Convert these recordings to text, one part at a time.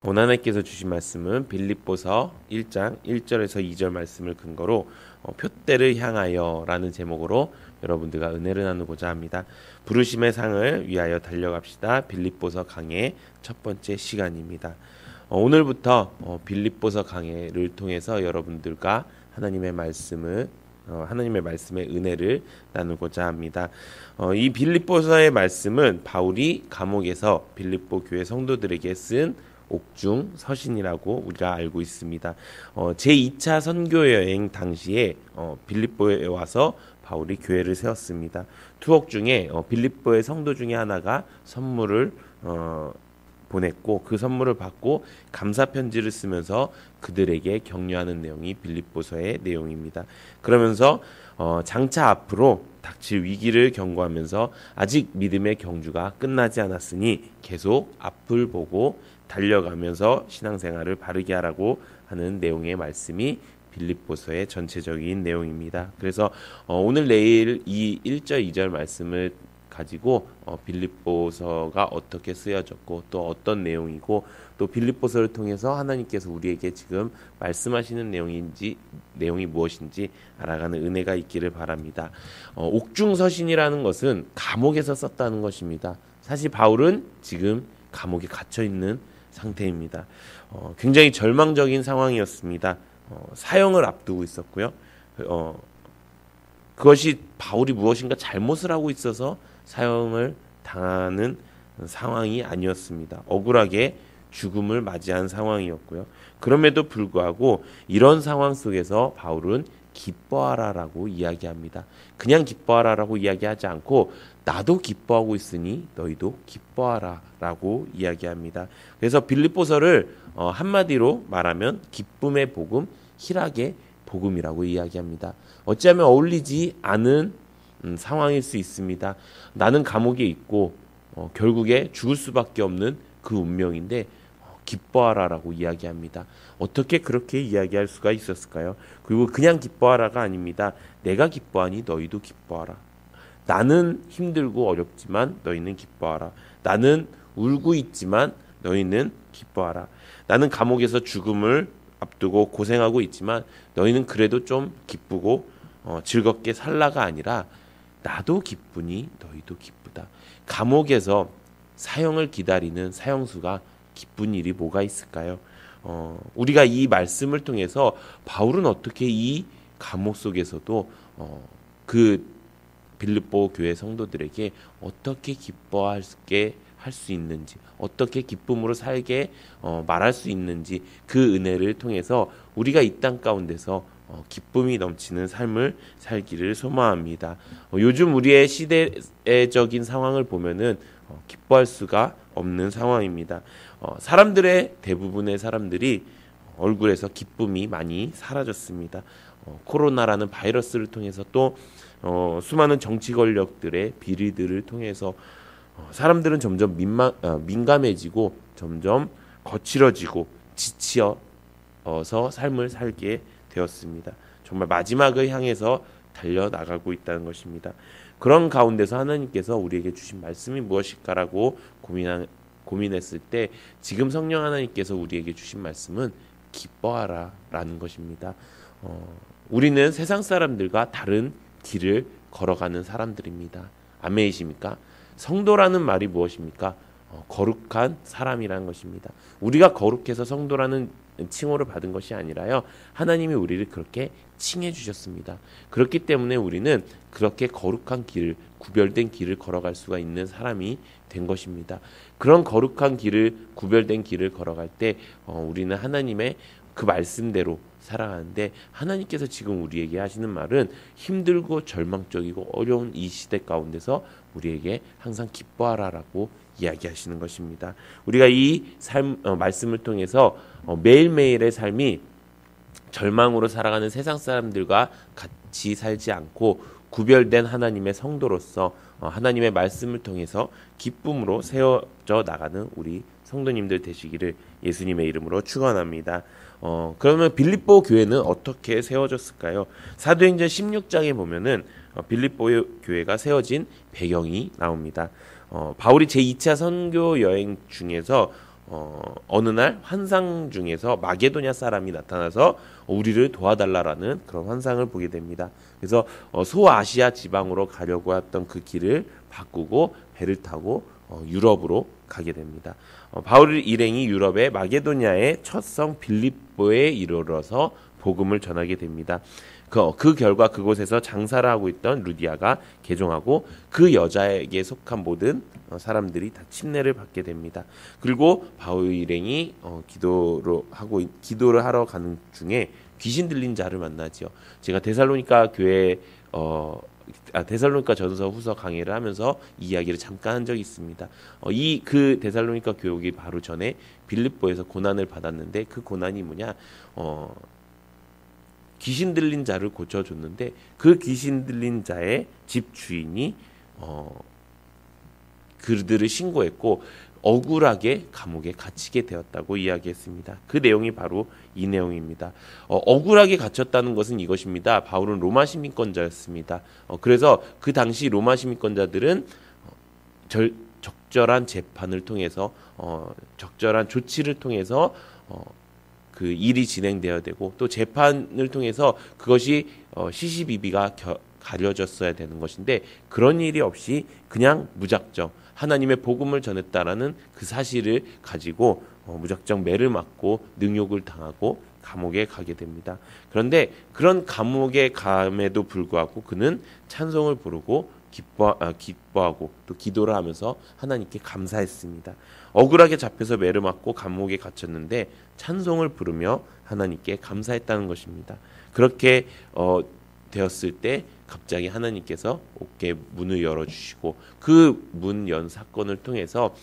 오늘 하나님께서 주신 말씀은 빌립보서 1장 1절에서 2절 말씀을 근거로 표대를 향하여 라는 제목으로 여러분들과 은혜를 나누고자 합니다. 부르심의 상을 위하여 달려갑시다. 빌립보서 강해 첫 번째 시간입니다. 오늘부터 빌립보서 강해를 통해서 여러분들과 하나님의 말씀의 은혜를 나누고자 합니다. 이 빌립보서의 말씀은 바울이 감옥에서 빌립보 교회 성도들에게 쓴 옥중 서신이라고 우리가 알고 있습니다. 제2차 선교 여행 당시에 빌립보에 와서 바울이 교회를 세웠습니다. 투옥 중에 빌립보의 성도 중에 하나가 선물을 보냈고 그 선물을 받고 감사 편지를 쓰면서 그들에게 격려하는 내용이 빌립보서의 내용입니다. 그러면서 장차 앞으로 닥칠 위기를 경고하면서 아직 믿음의 경주가 끝나지 않았으니 계속 앞을 보고 달려가면서 신앙생활을 바르게 하라고 하는 내용의 말씀이 빌립보서의 전체적인 내용입니다. 그래서 오늘 내일 이 1절 2절 말씀을 가지고 빌립보서가 어떻게 쓰여졌고 또 어떤 내용이고 또 빌립보서를 통해서 하나님께서 우리에게 지금 말씀하시는 내용이 무엇인지 알아가는 은혜가 있기를 바랍니다. 옥중서신이라는 것은 감옥에서 썼다는 것입니다. 사실 바울은 지금 감옥에 갇혀 있는 상태입니다. 굉장히 절망적인 상황이었습니다. 사형을 앞두고 있었고요. 그것이 바울이 무엇인가 잘못을 하고 있어서 사형을 당하는 상황이 아니었습니다. 억울하게 죽음을 맞이한 상황이었고요. 그럼에도 불구하고 이런 상황 속에서 바울은 기뻐하라라고 이야기합니다. 그냥 기뻐하라라고 이야기하지 않고 나도 기뻐하고 있으니 너희도 기뻐하라라고 이야기합니다. 그래서 빌립보서를 한마디로 말하면 기쁨의 복음, 희락의 복음이라고 이야기합니다. 어찌하면 어울리지 않은 상황일 수 있습니다. 나는 감옥에 있고 결국에 죽을 수밖에 없는 그 운명인데 기뻐하라라고 이야기합니다. 어떻게 그렇게 이야기할 수가 있었을까요? 그리고 그냥 기뻐하라가 아닙니다. 내가 기뻐하니 너희도 기뻐하라. 나는 힘들고 어렵지만 너희는 기뻐하라. 나는 울고 있지만 너희는 기뻐하라. 나는 감옥에서 죽음을 앞두고 고생하고 있지만 너희는 그래도 좀 기쁘고 즐겁게 살라가 아니라 나도 기쁘니 너희도 기쁘다. 감옥에서 사형을 기다리는 사형수가 기쁜 일이 뭐가 있을까요? 우리가 이 말씀을 통해서 바울은 어떻게 이 감옥 속에서도 그 빌립보 교회 성도들에게 어떻게 기뻐하게 할 수 있는지, 어떻게 기쁨으로 살게 말할 수 있는지 그 은혜를 통해서 우리가 이 땅 가운데서 기쁨이 넘치는 삶을 살기를 소망합니다. 요즘 우리의 시대적인 상황을 보면은 기뻐할 수가 없는 상황입니다. 대부분의 사람들이 얼굴에서 기쁨이 많이 사라졌습니다. 코로나라는 바이러스를 통해서 또 수많은 정치 권력들의 비리들을 통해서 사람들은 점점 민감해지고 점점 거칠어지고 지치어서 삶을 살게 되었습니다. 정말 마지막을 향해서 달려나가고 있다는 것입니다. 그런 가운데서 하나님께서 우리에게 주신 말씀이 무엇일까라고 고민했을 때 지금 성령 하나님께서 우리에게 주신 말씀은 기뻐하라라는 것입니다. 우리는 세상 사람들과 다른 길을 걸어가는 사람들입니다. 아멘이십니까? 성도라는 말이 무엇입니까? 거룩한 사람이라는 것입니다. 우리가 거룩해서 성도라는 칭호를 받은 것이 아니라요. 하나님이 우리를 그렇게 칭해 주셨습니다. 그렇기 때문에 우리는 그렇게 거룩한 길을, 구별된 길을 걸어갈 수가 있는 사람이 된 것입니다. 그런 거룩한 길을, 구별된 길을 걸어갈 때 우리는 하나님의 그 말씀대로 살아가는데 하나님께서 지금 우리에게 하시는 말은 힘들고 절망적이고 어려운 이 시대 가운데서 우리에게 항상 기뻐하라라고 이야기하시는 것입니다. 우리가 이 말씀을 통해서 매일매일의 삶이 절망으로 살아가는 세상 사람들과 같이 살지 않고 구별된 하나님의 성도로서 하나님의 말씀을 통해서 기쁨으로 세워져 나가는 우리 성도님들 되시기를 예수님의 이름으로 축원합니다. 그러면 빌립보 교회는 어떻게 세워졌을까요? 사도행전 16장에 보면은 빌립보 교회가 세워진 배경이 나옵니다. 바울이 제2차 선교 여행 중에서 어느 날 환상 중에서 마게도냐 사람이 나타나서 우리를 도와달라라는 그런 환상을 보게 됩니다. 그래서 소아시아 지방으로 가려고 했던 그 길을 바꾸고 배를 타고 유럽으로 가게 됩니다. 바울 일행이 유럽의 마게도냐의 첫 성 빌립보에 이르러서 복음을 전하게 됩니다. 그 결과 그곳에서 장사를 하고 있던 루디아가 개종하고 그 여자에게 속한 모든 사람들이 다 침례를 받게 됩니다. 그리고 바울 일행이 기도를 하러 가는 중에 귀신 들린 자를 만나지요. 제가 데살로니가 교회 데살로니가 전서 후서 강의를 하면서 이 이야기를 잠깐 한 적이 있습니다. 그 데살로니가 교육이 바로 전에 빌립보에서 고난을 받았는데 그 고난이 뭐냐? 귀신 들린 자를 고쳐줬는데 그 귀신 들린 자의 집 주인이 그들을 신고했고 억울하게 감옥에 갇히게 되었다고 이야기했습니다. 그 내용이 바로 이 내용입니다. 억울하게 갇혔다는 것은 이것입니다. 바울은 로마 시민권자였습니다. 그래서 그 당시 로마 시민권자들은 적절한 재판을 통해서 적절한 조치를 통해서 그 일이 진행되어야 되고 또 재판을 통해서 그것이 시시비비가 가려졌어야 되는 것인데 그런 일이 없이 그냥 무작정 하나님의 복음을 전했다라는 그 사실을 가지고 무작정 매를 맞고 능욕을 당하고 감옥에 가게 됩니다. 그런데 그런 감옥에 감에도 불구하고 그는 찬송을 부르고 기뻐하고 또 기도를 하면서 하나님께 감사했습니다. 억울하게 잡혀서 매를 맞고 감옥에 갇혔는데 찬송을 부르며 하나님께 감사했다는 것입니다. 그렇게 되었을 때 갑자기 하나님께서 어깨 문을 열어주시고 그 문 연 사건을 통해서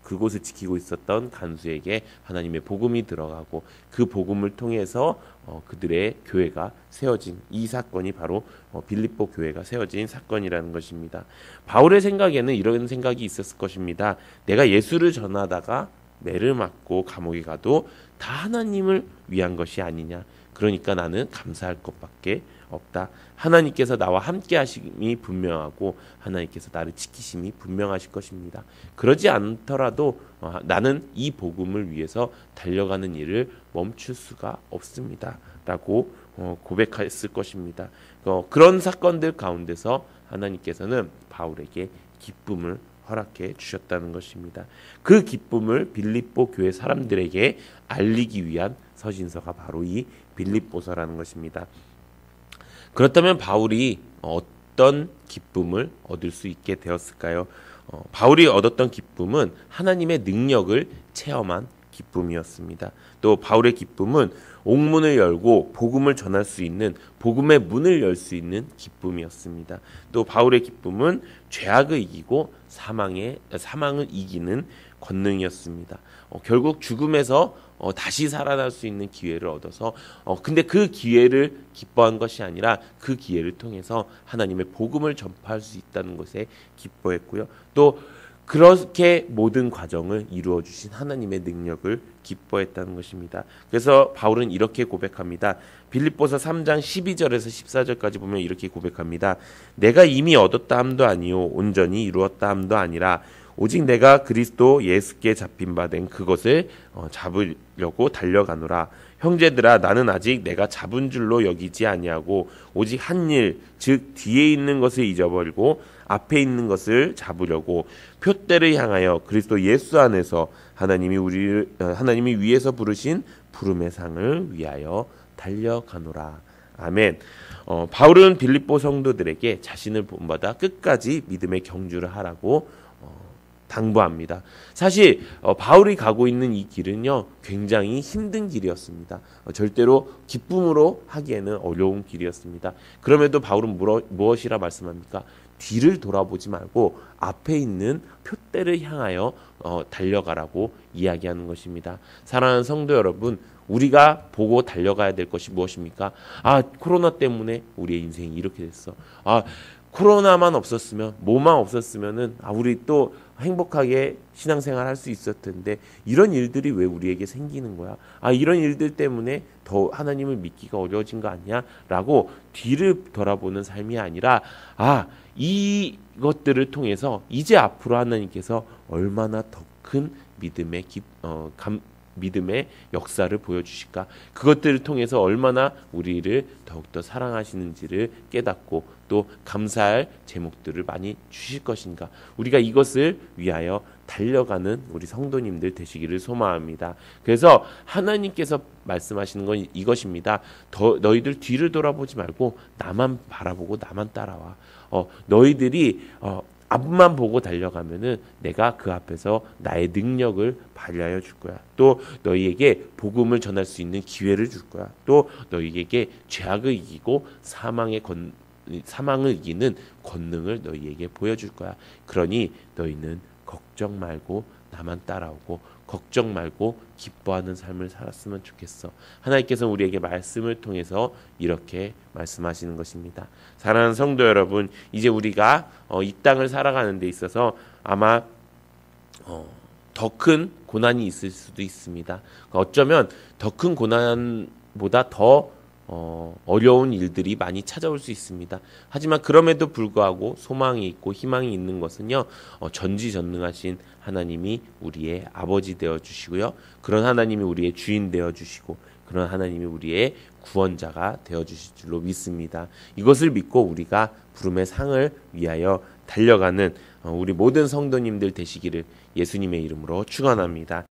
그곳을 지키고 있었던 간수에게 하나님의 복음이 들어가고 그 복음을 통해서 그들의 교회가 세워진 이 사건이 바로 빌립보 교회가 세워진 사건이라는 것입니다. 바울의 생각에는 이런 생각이 있었을 것입니다. 내가 예수를 전하다가 매를 맞고 감옥에 가도 다 하나님을 위한 것이 아니냐. 그러니까 나는 감사할 것밖에 없다. 하나님께서 나와 함께 하심이 분명하고 하나님께서 나를 지키심이 분명하실 것입니다. 그러지 않더라도 나는 이 복음을 위해서 달려가는 일을 멈출 수가 없습니다. 라고 고백했을 것입니다. 그런 사건들 가운데서 하나님께서는 바울에게 기쁨을 허락해 주셨다는 것입니다. 그 기쁨을 빌립보 교회 사람들에게 알리기 위한 서신서가 바로 이 빌립보서라는 것입니다. 그렇다면 바울이 어떤 기쁨을 얻을 수 있게 되었을까요? 바울이 얻었던 기쁨은 하나님의 능력을 체험한 기쁨이었습니다. 또 바울의 기쁨은 옥문을 열고 복음을 전할 수 있는 복음의 문을 열 수 있는 기쁨이었습니다. 또 바울의 기쁨은 죄악을 이기고 사망을 이기는 권능이었습니다. 결국 죽음에서 다시 살아날 수 있는 기회를 얻어서 근데 그 기회를 기뻐한 것이 아니라 그 기회를 통해서 하나님의 복음을 전파할 수 있다는 것에 기뻐했고요. 또 그렇게 모든 과정을 이루어 주신 하나님의 능력을 기뻐했다는 것입니다. 그래서 바울은 이렇게 고백합니다. 빌립보서 3장 12절에서 14절까지 보면 이렇게 고백합니다. 내가 이미 얻었다 함도 아니요 온전히 이루었다 함도 아니라 오직 내가 그리스도 예수께 잡힌 바 된 그것을 잡으려고 달려가노라. 형제들아 나는 아직 내가 잡은 줄로 여기지 아니하고 오직 한 일 즉 뒤에 있는 것을 잊어버리고 앞에 있는 것을 잡으려고 표대를 향하여 그리스도 예수 안에서 하나님이 위에서 부르신 부름의 상을 위하여 달려가노라. 아멘. 바울은 빌립보 성도들에게 자신을 본받아 끝까지 믿음의 경주를 하라고 당부합니다. 사실 바울이 가고 있는 이 길은요 굉장히 힘든 길이었습니다. 절대로 기쁨으로 하기에는 어려운 길이었습니다. 그럼에도 바울은 무엇이라 말씀합니까? 뒤를 돌아보지 말고 앞에 있는 표대를 향하여 달려가라고 이야기하는 것입니다. 사랑하는 성도 여러분, 우리가 보고 달려가야 될 것이 무엇입니까? 코로나 때문에 우리의 인생이 이렇게 됐어. 코로나만 없었으면, 뭐만 없었으면은 우리 또 행복하게 신앙생활 할 수 있었을 텐데 이런 일들이 왜 우리에게 생기는 거야? 이런 일들 때문에 더 하나님을 믿기가 어려워진 거 아니야? 라고 뒤를 돌아보는 삶이 아니라 이것들을 통해서 이제 앞으로 하나님께서 얼마나 더 큰 믿음의 역사를 보여주실까? 그것들을 통해서 얼마나 우리를 더욱더 사랑하시는지를 깨닫고 또 감사할 제목들을 많이 주실 것인가? 우리가 이것을 위하여 달려가는 우리 성도님들 되시기를 소망합니다. 그래서 하나님께서 말씀하시는 건 이것입니다. 너희들 뒤를 돌아보지 말고 나만 바라보고 나만 따라와. 너희들이 앞만 보고 달려가면은 내가 그 앞에서 나의 능력을 발휘하여 줄 거야. 또 너희에게 복음을 전할 수 있는 기회를 줄 거야. 또 너희에게 죄악을 이기고 사망을 이기는 권능을 너희에게 보여줄 거야. 그러니 너희는 걱정 말고 나만 따라오고 걱정 말고 기뻐하는 삶을 살았으면 좋겠어. 하나님께서 우리에게 말씀을 통해서 이렇게 말씀하시는 것입니다. 사랑하는 성도 여러분, 이제 우리가 이 땅을 살아가는 데 있어서 아마 더 큰 고난이 있을 수도 있습니다. 어쩌면 더 큰 고난보다 더 어려운 일들이 많이 찾아올 수 있습니다. 하지만 그럼에도 불구하고 소망이 있고 희망이 있는 것은요, 전지전능하신 하나님이 우리의 아버지 되어 주시고요, 그런 하나님이 우리의 주인 되어 주시고 그런 하나님이 우리의 구원자가 되어 주실 줄로 믿습니다. 이것을 믿고 우리가 부름의 상을 위하여 달려가는 우리 모든 성도님들 되시기를 예수님의 이름으로 축원합니다.